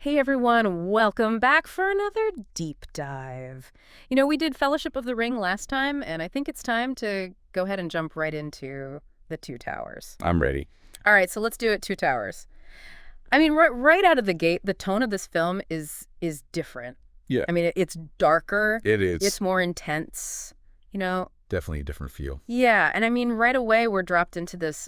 Hey everyone, welcome back for another deep dive. We did Fellowship of the Ring last time, and I think it's time to go ahead and jump right into the Two Towers. I'm ready. All right, so let's do it, Two Towers. I mean, right out of the gate, the tone of this film is different. Yeah. I mean, it's darker. It is. It's more intense, you know? Definitely a different feel. Yeah, and I mean, right away we're dropped into this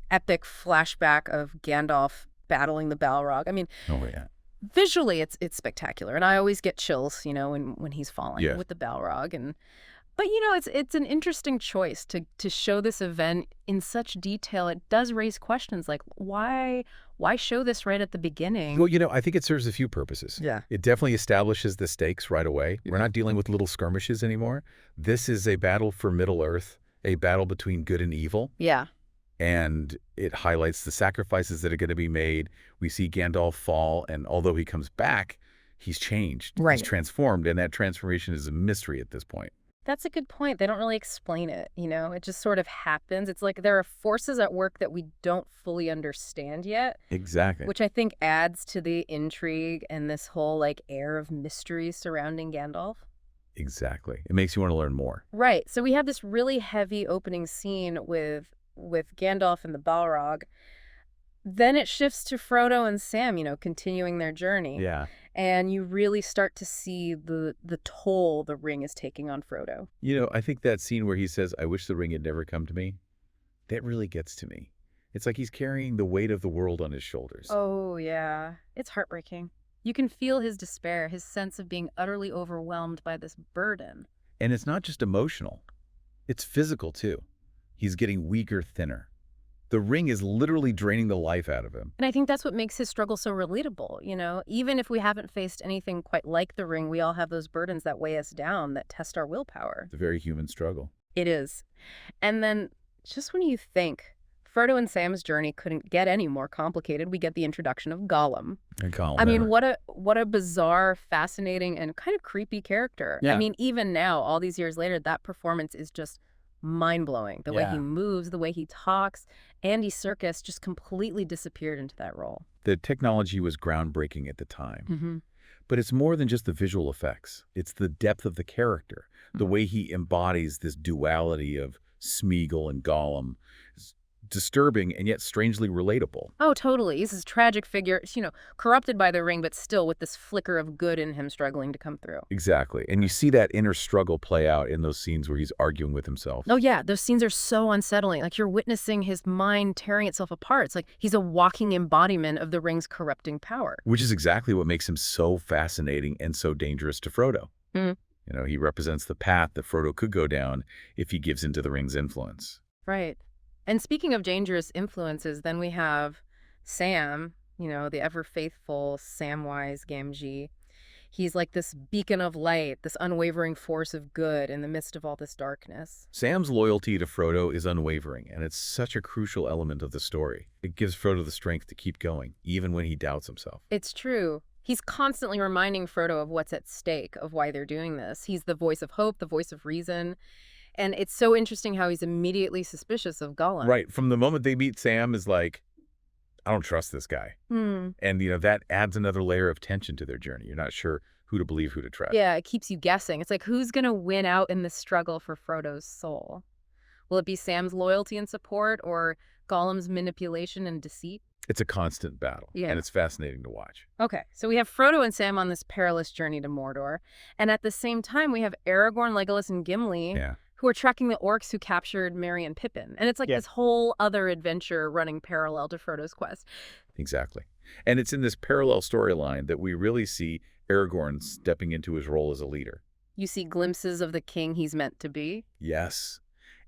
epic flashback of Gandalf battling the Balrog. I mean, Oh, yeah. visually it's spectacular, and I always get chills, when he's falling Yeah. with the Balrog. But it's an interesting choice to show this event in such detail. It does raise questions like why show this right at the beginning? Well, I think it serves a few purposes. Yeah. It definitely establishes the stakes right away. Yeah. We're not dealing with little skirmishes anymore. This is a battle for Middle-earth, a battle between good and evil. Yeah. And it highlights the sacrifices that are going to be made. We see Gandalf fall, and although he comes back, he's changed. Right. He's transformed, and that transformation is a mystery at this point. That's a good point. They don't really explain it, it just sort of happens. It's like there are forces at work that we don't fully understand yet. Exactly. Which I think adds to the intrigue and this whole air of mystery surrounding Gandalf. Exactly. It makes you want to learn more. Right. So we have this really heavy opening scene with Gandalf and the Balrog. Then it shifts to Frodo and Sam, continuing their journey. Yeah. And you really start to see the toll the ring is taking on Frodo. I think that scene where he says, "I wish the ring had never come to me," that really gets to me. It's like he's carrying the weight of the world on his shoulders. Oh, yeah. It's heartbreaking. You can feel his despair, his sense of being utterly overwhelmed by this burden. And it's not just emotional. It's physical, too. He's getting weaker, thinner. The ring is literally draining the life out of him. And I think that's what makes his struggle so relatable, Even if we haven't faced anything quite like the ring, we all have those burdens that weigh us down, that test our willpower. It's a very human struggle. It is. And then just when you think Frodo and Sam's journey couldn't get any more complicated, we get the introduction of Gollum. And Colin, I mean, what a bizarre, fascinating, and kind of creepy character. Yeah. I mean, even now, all these years later, that performance is just mind-blowing. The way he moves, the way he talks. Andy Serkis just completely disappeared into that role. The technology was groundbreaking at the time. Mm-hmm. But it's more than just the visual effects. It's the depth of the character, the way he embodies this duality of Smeagol and Gollum. It's disturbing and yet strangely relatable. Oh, totally. He's this tragic figure, corrupted by the ring, but still with this flicker of good in him struggling to come through. Exactly. And you see that inner struggle play out in those scenes where he's arguing with himself. Oh, yeah. Those scenes are so unsettling. Like you're witnessing his mind tearing itself apart. It's like he's a walking embodiment of the ring's corrupting power. Which is exactly what makes him so fascinating and so dangerous to Frodo. Mhm. He represents the path that Frodo could go down if he gives into the ring's influence. Right. And speaking of dangerous influences, then we have Sam, the ever-faithful Samwise Gamgee. He's like this beacon of light, this unwavering force of good in the midst of all this darkness. Sam's loyalty to Frodo is unwavering, and it's such a crucial element of the story. It gives Frodo the strength to keep going, even when he doubts himself. It's true. He's constantly reminding Frodo of what's at stake, of why they're doing this. He's the voice of hope, the voice of reason. And it's so interesting how he's immediately suspicious of Gollum. Right. From the moment they meet, Sam is like, I don't trust this guy. And, that adds another layer of tension to their journey. You're not sure who to believe, who to trust. Yeah, it keeps you guessing. It's like, who's going to win out in this struggle for Frodo's soul? Will it be Sam's loyalty and support or Gollum's manipulation and deceit? It's a constant battle, and it's fascinating to watch. Okay, so we have Frodo and Sam on this perilous journey to Mordor. And at the same time, we have Aragorn, Legolas, and Gimli who are tracking the orcs who captured Merry and Pippin. And it's like this whole other adventure running parallel to Frodo's quest. Exactly. And it's in this parallel storyline that we really see Aragorn stepping into his role as a leader. You see glimpses of the king he's meant to be. Yes.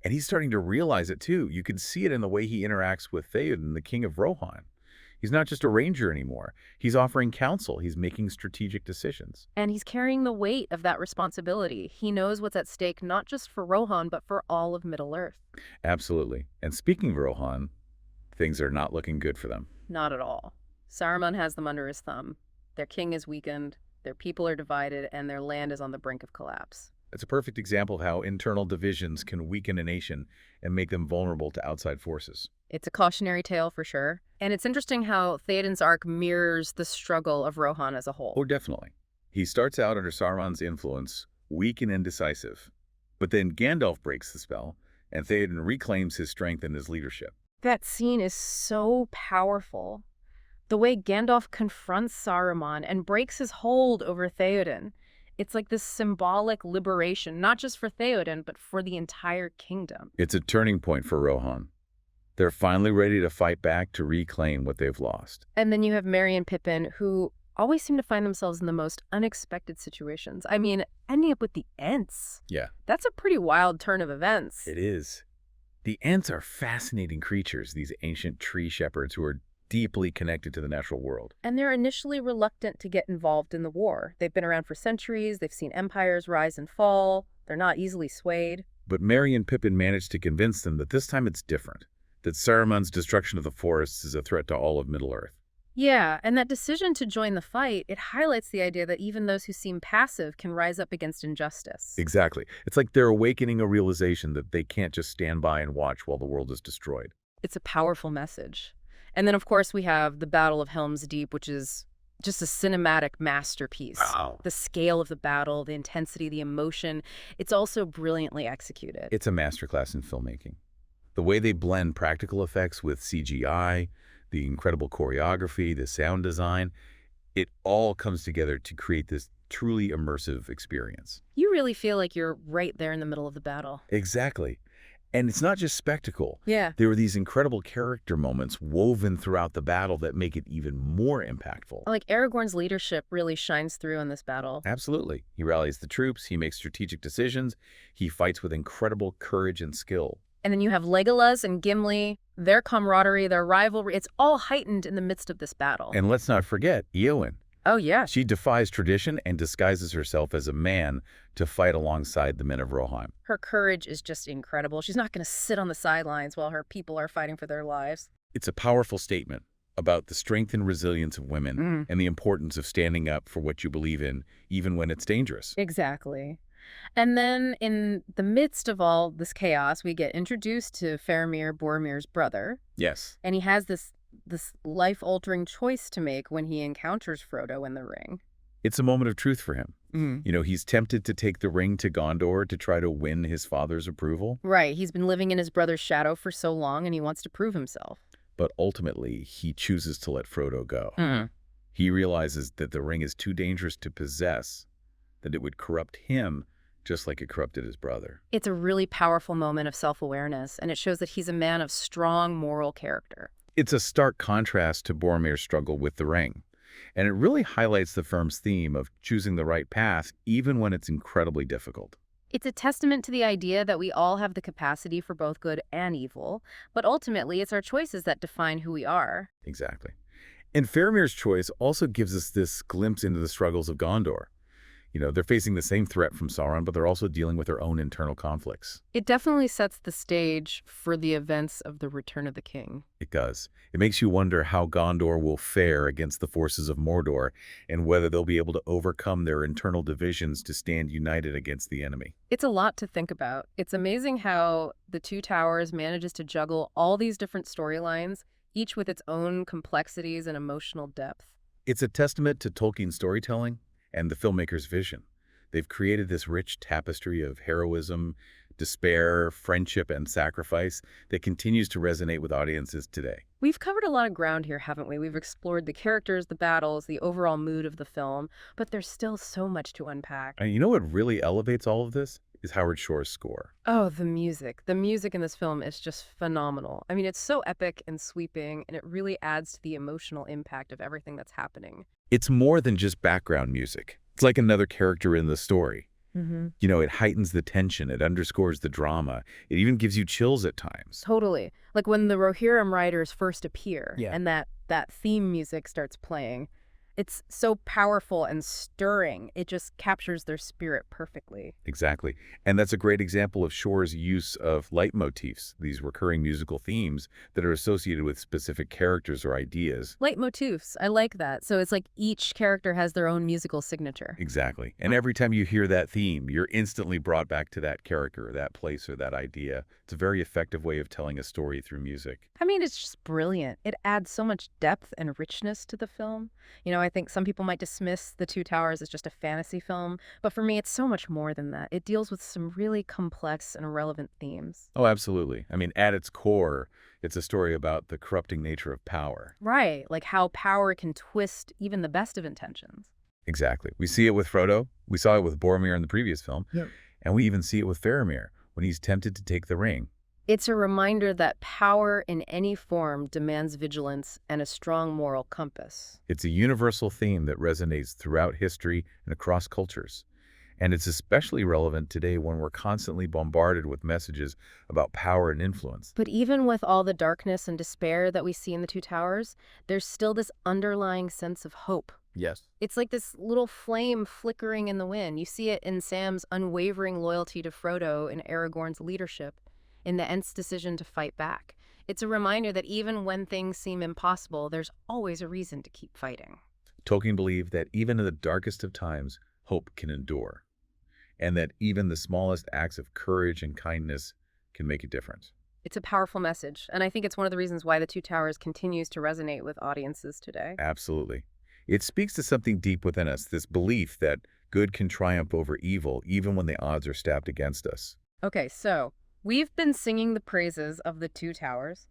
And he's starting to realize it, too. You can see it in the way he interacts with Theoden, the king of Rohan. He's not just a ranger anymore. He's offering counsel. He's making strategic decisions. And he's carrying the weight of that responsibility. He knows what's at stake, not just for Rohan, but for all of Middle-earth. Absolutely. And speaking of Rohan, things are not looking good for them. Not at all. Saruman has them under his thumb. Their king is weakened, their people are divided, and their land is on the brink of collapse. It's a perfect example of how internal divisions can weaken a nation and make them vulnerable to outside forces. It's a cautionary tale for sure. And it's interesting how Theoden's arc mirrors the struggle of Rohan as a Oh, whole. definitely. He starts out under Sauron's influence, weak and indecisive. But then Gandalf breaks the spell, and Theoden reclaims his strength and his leadership. That scene is so powerful. The way Gandalf confronts Saruman and breaks his hold over Theoden. It's like this symbolic liberation, not just for Theoden, but for the entire kingdom. It's a turning point for Rohan. They're finally ready to fight back to reclaim what they've lost. And then you have Merry and Pippin, who always seem to find themselves in the most unexpected situations. I mean, ending up with the Ents. Yeah, That's a pretty wild turn of events. it is. The Ents are fascinating creatures, these ancient tree shepherds who are deeply connected to the natural world. And they're initially reluctant to get involved in the war. They've been around for centuries, they've seen empires rise and fall, they're not easily swayed. But Merry and Pippin manage to convince them that this time it's different, that Saruman's destruction of the forests is a threat to all of Middle-earth. Yeah, and that decision to join the fight, it highlights the idea that even those who seem passive can rise up against injustice. Exactly. It's like they're awakening a realization that they can't just stand by and watch while the world is destroyed. It's a powerful message. And then, of course, we have the Battle of Helm's Deep, which is just a cinematic masterpiece. Wow. The scale of the battle, the intensity, the emotion, it's also brilliantly executed. It's a masterclass in filmmaking. The way they blend practical effects with CGI, the incredible choreography, the sound design, it all comes together to create this truly immersive experience. You really feel like you're right there in the middle of the battle. Exactly. And it's not just spectacle. Yeah. There are these incredible character moments woven throughout the battle that make it even more impactful. Like Aragorn's leadership really shines through in this battle. Absolutely. He rallies the troops, he makes strategic decisions, he fights with incredible courage and skill. And then you have Legolas and Gimli, their camaraderie, their rivalry. It's all heightened in the midst of this battle. And let's not forget Eowyn. Oh, yeah. She defies tradition and disguises herself as a man to fight alongside the men of Rohan. Her courage is just incredible. She's not going to sit on the sidelines while her people are fighting for their lives. It's a powerful statement about the strength and resilience of women and the importance of standing up for what you believe in, even when it's dangerous. Exactly. And then in the midst of all this chaos, we get introduced to Faramir, Boromir's brother. Yes. And he has this life-altering choice to make when he encounters Frodo in the ring. It's a moment of truth for him. You know, he's tempted to take the ring to Gondor to try to win his father's approval, Right. He's been living in his brother's shadow for so long, and he wants to prove himself. but ultimately he chooses to let Frodo go. He realizes that the ring is too dangerous to possess, that it would corrupt him just like it corrupted his brother. It's a really powerful moment of self-awareness, and it shows that he's a man of strong moral character. It's a stark contrast to Boromir's struggle with the ring, and it really highlights the firm's theme of choosing the right path even when it's incredibly difficult. It's a testament to the idea that we all have the capacity for both good and evil, but ultimately it's our choices that define who we are. Exactly. And Faramir's choice also gives us this glimpse into the struggles of Gondor. You know, they're facing the same threat from Sauron, but they're also dealing with their own internal conflicts. It definitely sets the stage for the events of the Return of the King. It does. It makes you wonder how Gondor will fare against the forces of Mordor and whether they'll be able to overcome their internal divisions to stand united against the enemy. It's a lot to think about. It's amazing how the Two Towers manages to juggle all these different storylines, each with its own complexities and emotional depth. It's a testament to Tolkien's storytelling and the filmmaker's vision. They've created this rich tapestry of heroism, despair, friendship, and sacrifice that continues to resonate with audiences today. We've covered a lot of ground here, haven't we? We've explored the characters, the battles, the overall mood of the film, but there's still so much to unpack. And you know what really elevates all of this? Is Howard Shore's score. Oh, the music. The music in this film is just phenomenal. I mean, it's so epic and sweeping, and it really adds to the emotional impact of everything that's happening. It's more than just background music. It's like another character in the story. You know, it heightens the tension, it underscores the drama, it even gives you chills at times. Totally. Like when the Rohirrim riders first appear Yeah. and that theme music starts playing, It's so powerful and stirring. It just captures their spirit perfectly. Exactly. And that's a great example of Shore's use of leitmotifs, these recurring musical themes that are associated with specific characters or ideas. Leitmotifs, I like that. So it's like each character has their own musical signature. Exactly. And every time you hear that theme, you're instantly brought back to that character, that place, or that idea. It's a very effective way of telling a story through music. I mean, it's just brilliant. It adds so much depth and richness to the film. I think some people might dismiss The Two Towers as just a fantasy film, but for me, it's so much more than that. It deals with some really complex and relevant themes. Oh, absolutely. I mean, at its core, it's a story about the corrupting nature of power. Right, like how power can twist even the best of intentions. Exactly. We see it with Frodo. We saw it with Boromir in the previous film. Yep. And we even see it with Faramir when he's tempted to take the ring. It's a reminder that power in any form demands vigilance and a strong moral compass. It's a universal theme that resonates throughout history and across cultures. And it's especially relevant today when we're constantly bombarded with messages about power and influence. But even with all the darkness and despair that we see in The Two Towers, there's still this underlying sense of hope. Yes. It's like this little flame flickering in the wind. You see it in Sam's unwavering loyalty to Frodo and Aragorn's leadership, in the Ent's decision to fight back. It's a reminder that even when things seem impossible, there's always a reason to keep fighting. Tolkien believed that even in the darkest of times, hope can endure, and that even the smallest acts of courage and kindness can make a difference. It's a powerful message, and I think it's one of the reasons why The Two Towers continues to resonate with audiences today. Absolutely. It speaks to something deep within us, this belief that good can triumph over evil even when the odds are stacked against us. Okay, so we've been singing the praises of The Two Towers,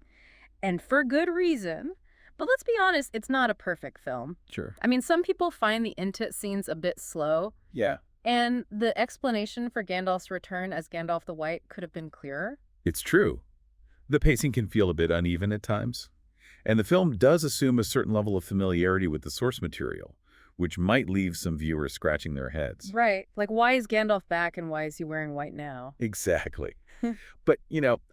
and for good reason. But let's be honest, it's not a perfect film. Sure. I mean, some people find the Intit scenes a bit slow, Yeah. and the explanation for Gandalf's return as Gandalf the White could have been clearer. It's true. The pacing can feel a bit uneven at times, and the film does assume a certain level of familiarity with the source material, which might leave some viewers scratching their heads. Right. Like, why is Gandalf back and why is he wearing white now? Exactly. But,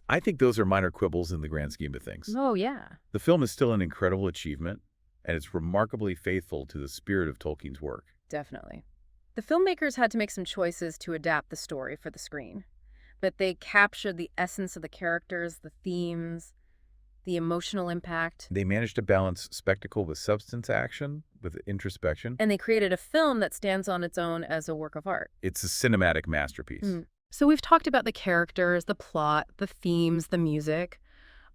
I think those are minor quibbles in the grand scheme of things. Oh, yeah. The film is still an incredible achievement, and it's remarkably faithful to the spirit of Tolkien's work. Definitely. The filmmakers had to make some choices to adapt the story for the screen, but they captured the essence of the characters, the themes, the emotional impact, They managed to balance spectacle with substance action, with introspection. and they created a film that stands on its own as a work of art. It's a cinematic masterpiece. So we've talked about the characters, the plot, the themes, the music,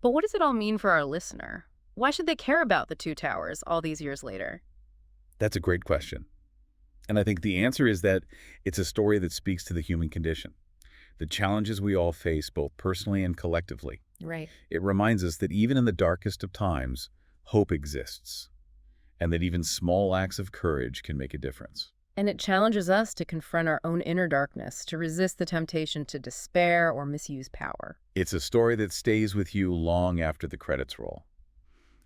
but what does it all mean for our listener? Why should they care about The Two Towers all these years later? That's a great question. And I think the answer is that it's a story that speaks to the human condition, the challenges we all face both personally and collectively. Right. It reminds us that even in the darkest of times, hope exists, and that even small acts of courage can make a difference. And it challenges us to confront our own inner darkness, to resist the temptation to despair or misuse power. It's a story that stays with you long after the credits roll,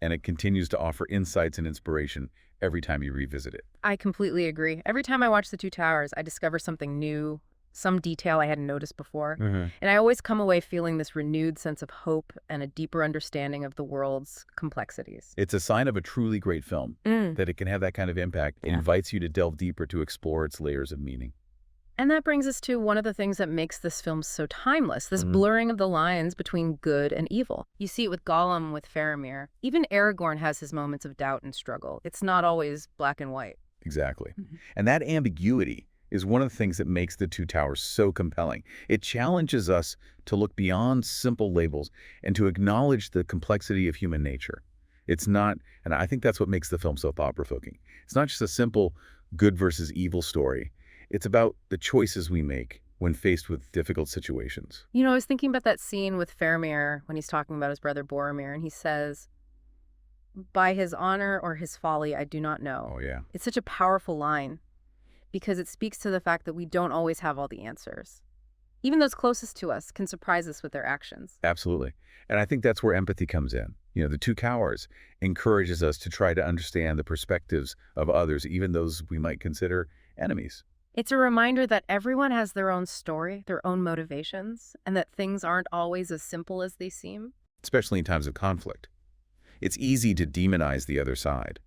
and it continues to offer insights and inspiration every time you revisit it. I completely agree. Every time I watch The Two Towers, I discover something new, some detail I hadn't noticed before. And I always come away feeling this renewed sense of hope and a deeper understanding of the world's complexities. It's a sign of a truly great film, that it can have that kind of impact. It Yeah. invites you to delve deeper to explore its layers of meaning. And that brings us to one of the things that makes this film so timeless, this Mhm. blurring of the lines between good and evil. You see it with Gollum, with Faramir. Even Aragorn has his moments of doubt and struggle. It's not always black and white. Exactly. And that ambiguity is one of the things that makes The Two Towers so compelling. It challenges us to look beyond simple labels and to acknowledge the complexity of human nature. It's not, and I think that's what makes the film so thought-provoking. It's not just a simple good versus evil story. It's about the choices we make when faced with difficult situations. I was thinking about that scene with Faramir when he's talking about his brother Boromir, and he says, "By his honor or his folly, I do not know." Oh, yeah. It's such a powerful line because it speaks to the fact that we don't always have all the answers. Even those closest to us can surprise us with their actions. Absolutely. And I think that's where empathy comes in. The Two Towers encourages us to try to understand the perspectives of others, even those we might consider enemies. It's a reminder that everyone has their own story, their own motivations, and that things aren't always as simple as they seem. Especially in times of conflict. It's easy to demonize the other side.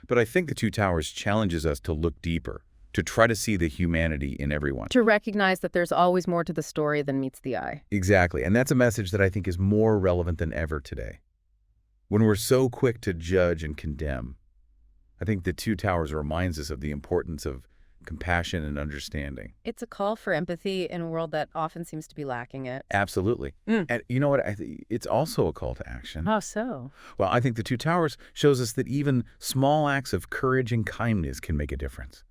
But I think The Two Towers challenges us to look deeper, to try to see the humanity in everyone. To recognize that there's always more to the story than meets the eye. Exactly, and that's a message that I think is more relevant than ever today. When we're so quick to judge and condemn, I think The Two Towers reminds us of the importance of compassion and understanding. It's a call for empathy in a world that often seems to be lacking it. Absolutely. Mm. And you know what? It's also a call to action. How so? Well, I think The Two Towers shows us that even small acts of courage and kindness can make a difference.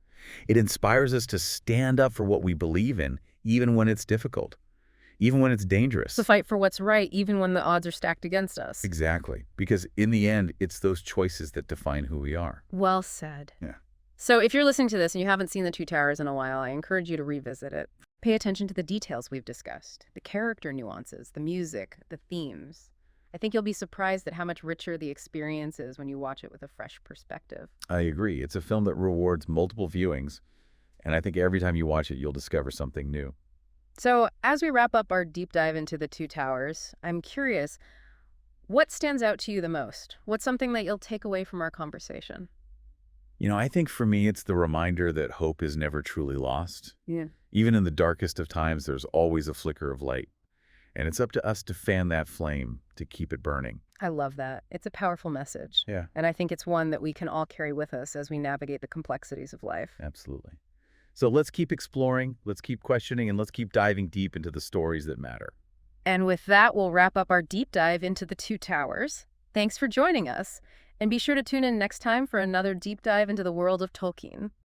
It inspires us to stand up for what we believe in, even when it's difficult, even when it's dangerous. To fight for what's right, even when the odds are stacked against us. Exactly. Because in the end, it's those choices that define who we are. Well said. Yeah. So if you're listening to this and you haven't seen The Two Towers in a while, I encourage you to revisit it. Pay attention to the details we've discussed, the character nuances, the music, the themes. I think you'll be surprised at how much richer the experience is when you watch it with a fresh perspective. I agree. It's a film that rewards multiple viewings, and I think every time you watch it, you'll discover something new. So as we wrap up our deep dive into The Two Towers, I'm curious, what stands out to you the most? What's something that you'll take away from our conversation? I think for me, it's the reminder that hope is never truly lost. Yeah. Even in the darkest of times, there's always a flicker of light. And it's up to us to fan that flame, to keep it burning. I love that. It's a powerful message. Yeah, And I think it's one that we can all carry with us as we navigate the complexities of life. absolutely. So let's keep exploring, let's keep questioning, and let's keep diving deep into the stories that matter. And with that, we'll wrap up our deep dive into The Two Towers. Thanks for joining us. And be sure to tune in next time for another deep dive into the world of Tolkien.